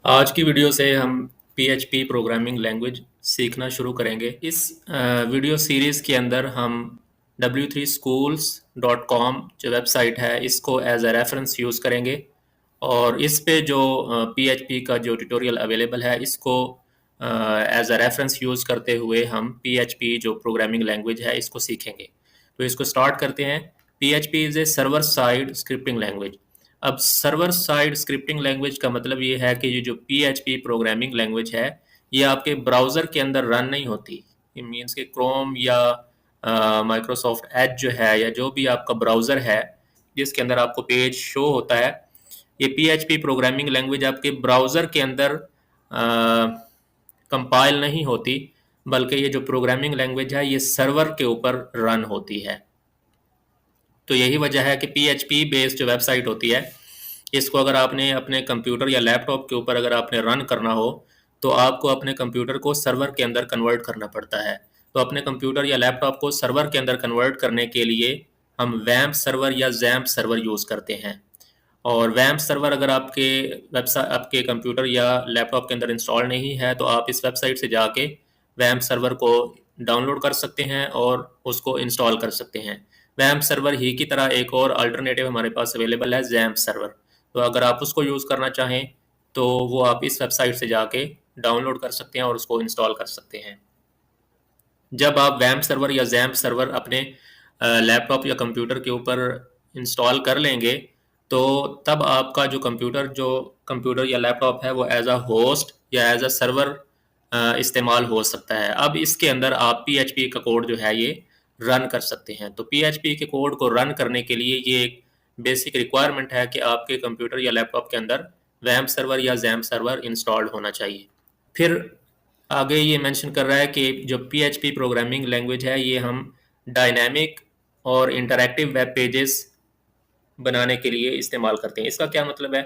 आज की वीडियो से हम PHP प्रोग्रामिंग लैंग्वेज सीखना शुरू करेंगे। इस वीडियो सीरीज़ के अंदर हम w3schools.com जो वेबसाइट है इसको एज अ रेफरेंस यूज़ करेंगे और इस पे जो PHP का जो ट्यूटोरियल अवेलेबल है इसको एज अ रेफरेंस यूज़ करते हुए हम PHP जो प्रोग्रामिंग लैंग्वेज है इसको सीखेंगे। तो इसको स्टार्ट करते हैं। PHP is A server side scripting language. अब सर्वर साइड स्क्रिप्टिंग लैंग्वेज का मतलब ये है कि ये जो PHP प्रोग्रामिंग लैंग्वेज है ये आपके ब्राउज़र के अंदर रन नहीं होती। ये मीन्स के क्रोम या माइक्रोसॉफ्ट एज जो है या जो भी आपका ब्राउज़र है जिसके अंदर आपको पेज शो होता है, ये PHP प्रोग्रामिंग लैंग्वेज आपके ब्राउज़र के अंदर कंपाइल नहीं होती, बल्कि ये जो प्रोग्रामिंग लैंग्वेज है ये सर्वर के ऊपर रन होती है। तो यही वजह है कि PHP बेस्ड जो वेबसाइट होती है इसको अगर आपने अपने कंप्यूटर या लैपटॉप के ऊपर अगर आपने रन करना हो तो आपको अपने कंप्यूटर को सर्वर के अंदर कन्वर्ट करना पड़ता है। तो अपने कंप्यूटर या लैपटॉप को सर्वर के अंदर कन्वर्ट करने के लिए हम वैम्प सर्वर या जैम्प सर्वर यूज़ करते हैं। और वैम्प सर्वर अगर आपके वेबसाइट आपके कंप्यूटर या लैपटॉप के अंदर इंस्टॉल नहीं है तो आप इस वेबसाइट से जाके वैम्प सर्वर को डाउनलोड कर सकते हैं और उसको इंस्टॉल कर सकते हैं। वैम्प सर्वर ही की तरह एक और अल्टरनेटिव हमारे पास अवेलेबल है, जैम्प सर्वर। तो अगर आप उसको यूज़ करना चाहें तो वो आप इस वेबसाइट से जाके डाउनलोड कर सकते हैं और उसको इंस्टॉल कर सकते हैं। जब आप वैम्प सर्वर या जैम्प सर्वर अपने लैपटॉप या कंप्यूटर के ऊपर इंस्टॉल कर लेंगे तो तब आपका जो कंप्यूटर या लैपटॉप है वो एज अ होस्ट या एज अ सर्वर इस्तेमाल हो सकता है। अब इसके अंदर आप PHP का कोड जो है ये रन कर सकते हैं। तो PHP के कोड को रन करने के लिए ये एक बेसिक रिक्वायरमेंट है कि आपके कंप्यूटर या लैपटॉप के अंदर वैम्प सर्वर या जैम्प सर्वर इंस्टॉल्ड होना चाहिए। फिर आगे ये मेंशन कर रहा है कि जो PHP प्रोग्रामिंग लैंग्वेज है ये हम डायनामिक और इंटरैक्टिव वेब पेजेस बनाने के लिए इस्तेमाल करते हैं। इसका क्या मतलब है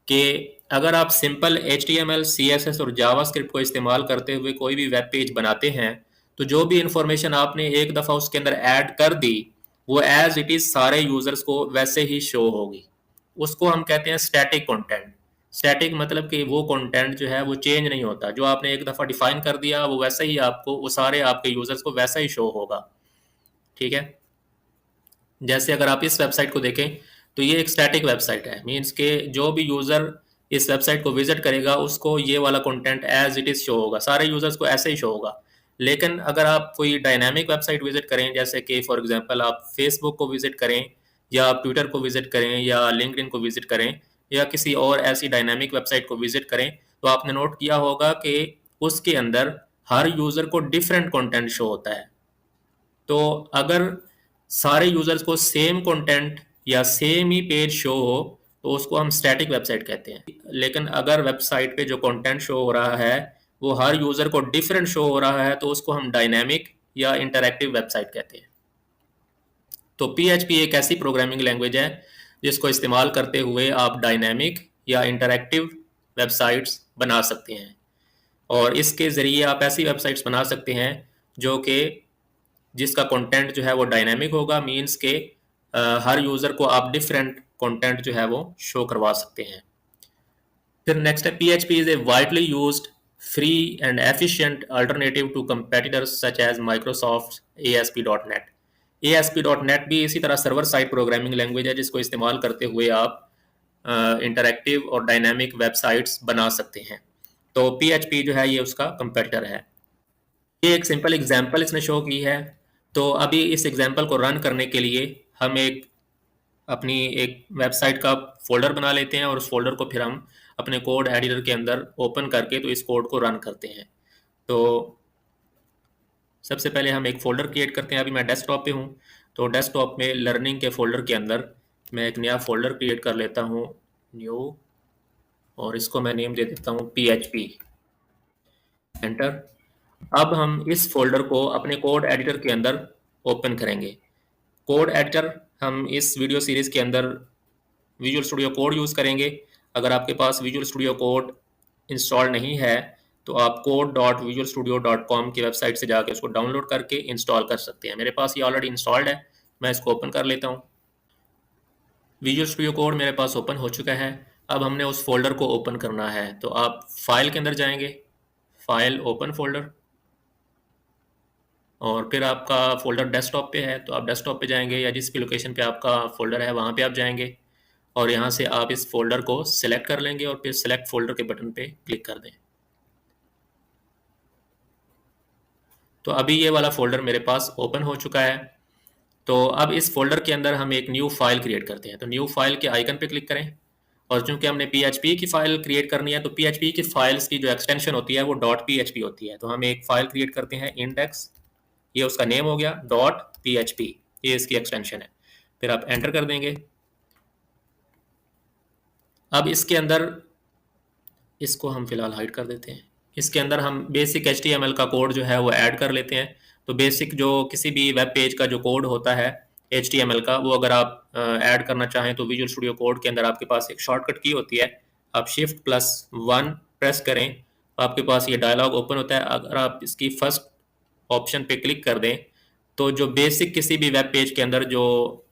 कि अगर आप सिंपल HTML, CSS और जावास्क्रिप्ट को इस्तेमाल करते हुए कोई भी वेब पेज बनाते हैं तो जो भी इंफॉर्मेशन आपने एक दफ़ा उसके अंदर ऐड कर दी वो एज इट इज़ सारे यूज़र्स को वैसे ही शो होगी। उसको हम कहते हैं स्टैटिक कंटेंट। स्टैटिक मतलब कि वो कंटेंट जो है वो चेंज नहीं होता, जो आपने एक दफ़ा डिफाइन कर दिया वो वैसे ही आपको वो सारे आपके यूज़र्स को वैसा ही शो होगा। ठीक है। जैसे अगर आप इस वेबसाइट को देखें तो ये एक स्टैटिक वेबसाइट है, मीन्स के जो भी यूज़र इस वेबसाइट को विजिट करेगा उसको ये वाला content as it is show होगा, सारे यूज़र्स को ऐसे ही शो होगा। लेकिन अगर आप कोई डायनामिक वेबसाइट विजिट करें, जैसे कि फॉर एग्जांपल आप फेसबुक को विजिट करें या आप ट्विटर को विजिट करें या लिंक्डइन को विजिट करें या किसी और ऐसी डायनामिक वेबसाइट को विजिट करें तो आपने नोट किया होगा कि उसके अंदर हर यूज़र को डिफरेंट कंटेंट शो होता है। तो अगर सारे यूजर्स को सेम कंटेंट या सेम ही पेज शो हो तो उसको हम स्टैटिक वेबसाइट कहते हैं। लेकिन अगर वेबसाइट पे जो कंटेंट शो हो रहा है वो हर यूजर को डिफरेंट शो हो रहा है तो उसको हम डायनेमिक या इंटरैक्टिव वेबसाइट कहते हैं। तो PHP एक ऐसी प्रोग्रामिंग लैंग्वेज है जिसको इस्तेमाल करते हुए आप डायनेमिक या इंटरैक्टिव वेबसाइट्स बना सकते हैं और इसके ज़रिए आप ऐसी वेबसाइट्स बना सकते हैं जो कि जिसका कंटेंट जो है वो डायनेमिक होगा, मींस के हर यूज़र को आप डिफरेंट कंटेंट जो है वो शो करवा सकते हैं। फिर नेक्स्ट है PHP is a widely used free and efficient alternative to competitors such as Microsoft ASP.NET। ASP.NEट भी इसी तरह सर्वर साइड प्रोग्रामिंग लैंग्वेज है जिसको इस्तेमाल करते हुए आप इंटरैक्टिव और डायनेमिक वेबसाइट्स बना सकते हैं। तो PHP जो है ये उसका कंपेटिटर है। ये एक सिंपल एग्जांपल इसने शो की है। तो अभी इस एग्जांपल को रन करने के लिए हम अपनी एक वेबसाइट का फोल्डर बना लेते हैं और उस फोल्डर को फिर हम अपने कोड एडिटर के अंदर ओपन करके तो इस कोड को रन करते हैं। तो सबसे पहले हम एक फ़ोल्डर क्रिएट करते हैं। अभी मैं डेस्कटॉप पे हूँ तो डेस्कटॉप में लर्निंग के फोल्डर के अंदर मैं एक नया फोल्डर क्रिएट कर लेता हूँ, न्यू, और इसको मैं नेम दे देता हूँ PHP। एंटर। अब हम इस फोल्डर को अपने कोड एडिटर के अंदर ओपन करेंगे। कोड एडिटर हम इस वीडियो सीरीज़ के अंदर विजुअल स्टूडियो कोड यूज़ करेंगे। अगर आपके पास विजुअल स्टूडियो कोड इंस्टॉल नहीं है तो आप code.visualstudio.com की वेबसाइट से जाके उसको डाउनलोड करके इंस्टॉल कर सकते हैं। मेरे पास ये ऑलरेडी इंस्टॉल्ड है, मैं इसको ओपन कर लेता हूँ। विजुअल स्टूडियो कोड मेरे पास ओपन हो चुका है। अब हमने उस फोल्डर को ओपन करना है, तो आप फाइल के अंदर जाएंगे, फाइल ओपन फोल्डर, और फिर आपका फोल्डर डेस्कटॉप पे है तो आप डेस्कटॉप पे जाएंगे, या जिस भी लोकेशन पे आपका फोल्डर है वहाँ पे आप जाएंगे, और यहाँ से आप इस फोल्डर को सिलेक्ट कर लेंगे और फिर सिलेक्ट फोल्डर के बटन पे क्लिक कर दें। तो अभी ये वाला फोल्डर मेरे पास ओपन हो चुका है। तो अब इस फोल्डर के अंदर हम एक न्यू फाइल क्रिएट करते हैं। तो न्यू फाइल के आइकन पे क्लिक करें, और चूंकि हमने PHP की फाइल क्रिएट करनी है तो PHP की फाइल्स की जो एक्सटेंशन होती है वो .php होती है। तो हम एक फाइल क्रिएट करते हैं इंडेक्स, ये उसका नेम हो गया .php, ये इसकी एक्सटेंशन है। फिर आप एंटर कर देंगे। अब इसके अंदर, इसको हम फिलहाल हाइड कर देते हैं, इसके अंदर हम बेसिक HTML का कोड जो है वो ऐड कर लेते हैं। तो बेसिक जो किसी भी वेब पेज का जो कोड होता है HTML का, वो अगर आप ऐड करना चाहें तो विजुअल स्टूडियो कोड के अंदर आपके पास एक शॉर्टकट की होती है, आप Shift+1 प्रेस करें तो आपके पास ये डायलॉग ओपन होता है। अगर आप इसकी फर्स्ट ऑप्शन पे क्लिक कर दें तो जो बेसिक किसी भी वेब पेज के अंदर जो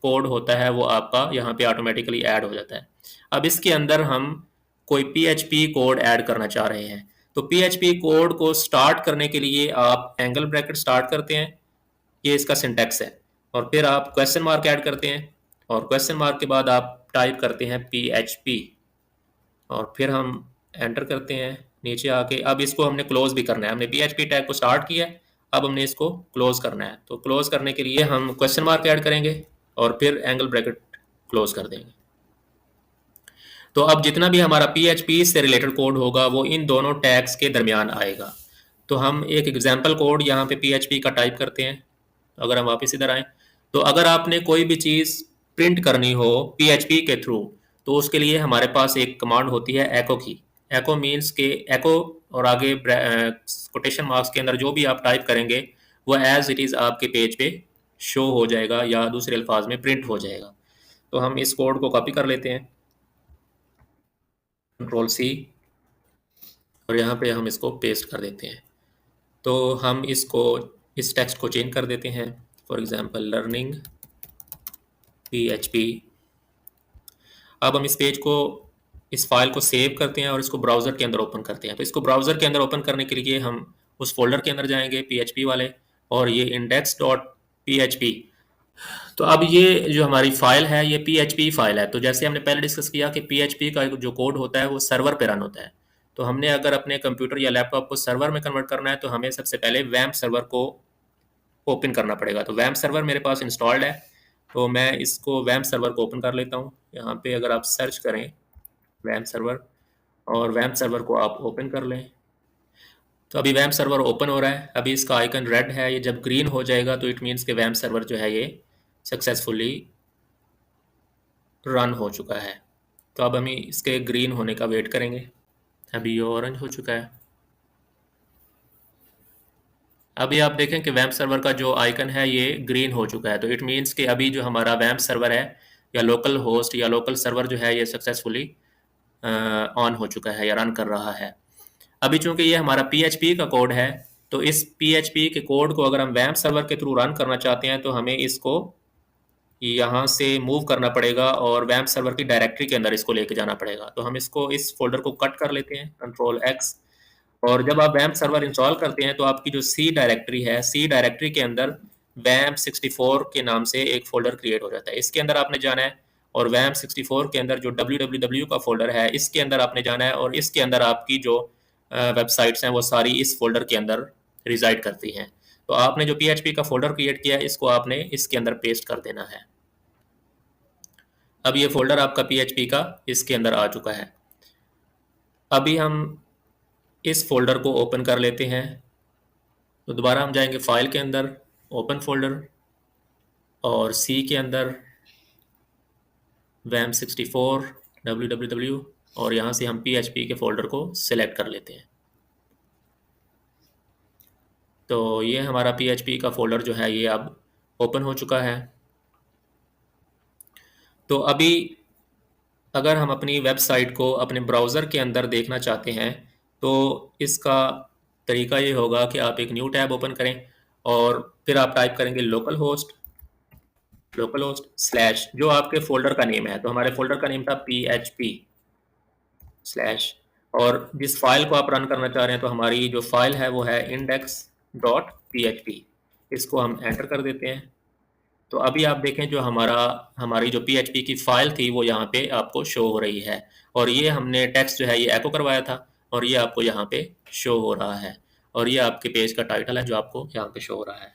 कोड होता है वो आपका यहाँ पे ऑटोमेटिकली ऐड हो जाता है। अब इसके अंदर हम कोई PHP कोड ऐड करना चाह रहे हैं, तो PHP कोड को स्टार्ट करने के लिए आप एंगल ब्रैकेट स्टार्ट करते हैं, ये इसका सिंटैक्स है, और फिर आप क्वेश्चन मार्क ऐड करते हैं, और क्वेश्चन मार्क के बाद आप टाइप करते हैं PHP, और फिर हम एंटर करते हैं नीचे आके। अब इसको हमने क्लोज भी करना है, हमने PHP टैग को स्टार्ट किया है, अब हमने इसको क्लोज करना है। तो क्लोज करने के लिए हम क्वेश्चन मार्क ऐड करेंगे और फिर एंगल ब्रैकेट क्लोज कर देंगे। तो अब जितना भी हमारा PHP से रिलेटेड कोड होगा वो इन दोनों टैग्स के दरमियान आएगा। तो हम एक एग्जाम्पल कोड यहाँ पे PHP का टाइप करते हैं। अगर हम वापस इधर आएँ तो अगर आपने कोई भी चीज़ प्रिंट करनी हो PHP के थ्रू तो उसके लिए हमारे पास एक कमांड होती है एको की। एको मीन्स के एको और आगे कोटेशन मार्क्स के अंदर जो भी आप टाइप करेंगे वो एज इट इज़ आपके पेज पे शो हो जाएगा, या दूसरे अल्फाज में प्रिंट हो जाएगा। तो हम इस कोड को कॉपी कर लेते हैं, Ctrl+C, और यहाँ पे हम इसको पेस्ट कर देते हैं। तो हम इसको, इस टेक्स्ट को चेंज कर देते हैं, फॉर एग्जांपल लर्निंग PHP। अब हम इस पेज को, इस फाइल को सेव करते हैं और इसको ब्राउज़र के अंदर ओपन करते हैं। तो इसको ब्राउज़र के अंदर ओपन करने के लिए हम उस फोल्डर के अंदर जाएंगे PHP वाले, और ये index.php। तो अब ये जो हमारी फाइल है ये PHP फाइल है। तो जैसे हमने पहले डिस्कस किया कि PHP का जो कोड होता है वो सर्वर पे रन होता है। तो हमने अगर अपने कंप्यूटर या लैपटॉप को सर्वर में कन्वर्ट करना है तो हमें सबसे पहले वैम्प सर्वर को ओपन करना पड़ेगा। तो वैम्प सर्वर मेरे पास इंस्टॉल्ड है, तो मैं इसको वैम्प सर्वर को ओपन कर लेता हूँ। यहाँ पे अगर आप सर्च करें वैम्प सर्वर, और वैम्प सर्वर को आप ओपन कर लें, तो अभी वैम्प सर्वर ओपन हो रहा है। अभी इसका आइकन रेड है, ये जब ग्रीन हो जाएगा तो इट मीन्स के वैम्प सर्वर जो है ये सक्सेसफुली रन हो चुका है। तो अब हम इसके ग्रीन होने का वेट करेंगे। अभी ये ऑरेंज हो चुका है। अभी आप देखें कि वैम्प सर्वर का जो आइकन है ये ग्रीन हो चुका है। तो इट मीन्स कि अभी जो हमारा वैम्प सर्वर है या लोकल होस्ट या लोकल सर्वर जो है ये सक्सेसफुली ऑन हो चुका है या रन कर रहा है। अभी चूंकि ये हमारा PHP का कोड है, तो इस PHP के कोड को अगर हम वैम्प सर्वर के थ्रू रन करना चाहते हैं तो हमें इसको यहाँ से मूव करना पड़ेगा और वैम्प सर्वर की डायरेक्टरी के अंदर इसको लेके जाना पड़ेगा। तो हम इसको, इस फोल्डर को कट कर लेते हैं, Ctrl+X, और जब आप वैम्प सर्वर इंस्टॉल करते हैं तो आपकी जो C डायरेक्टरी है, C डायरेक्टरी के अंदर WAMP64 के नाम से एक फोल्डर क्रिएट हो जाता है। इसके अंदर आपने जाना है, और WAMP64 के अंदर जो www का फोल्डर है इसके अंदर आपने जाना है, और इसके अंदर आपकी जो वेबसाइट्स हैं वो सारी इस फोल्डर के अंदर रिजाइड करती हैं। तो आपने जो PHP का फोल्डर क्रिएट किया है इसको आपने इसके अंदर पेस्ट कर देना है। अब ये फोल्डर आपका PHP का इसके अंदर आ चुका है। अभी हम इस फोल्डर को ओपन कर लेते हैं। तो दोबारा हम जाएंगे फाइल के अंदर, ओपन फोल्डर, और C के अंदर WAMP64 www, और यहाँ से हम PHP के फोल्डर को सिलेक्ट कर लेते हैं। तो ये हमारा PHP का फोल्डर जो है ये अब ओपन हो चुका है। तो अभी अगर हम अपनी वेबसाइट को अपने ब्राउज़र के अंदर देखना चाहते हैं तो इसका तरीका ये होगा कि आप एक न्यू टैब ओपन करें और फिर आप टाइप करेंगे लोकल होस्ट स्लैश जो आपके फोल्डर का नेम है। तो हमारे फोल्डर का नेम था PHP, स्लैश, और जिस फाइल को आप रन करना चाह रहे हैं, तो हमारी जो फाइल है वो है index.php। इसको हम एंटर कर देते हैं। तो अभी आप देखें जो हमारी जो PHP की फाइल थी वो यहाँ पे आपको शो हो रही है, और ये हमने टेक्स्ट जो है ये एको करवाया था, और ये आपको यहाँ पे शो हो रहा है, और ये आपके पेज का टाइटल है जो आपको यहाँ पे शो हो रहा है।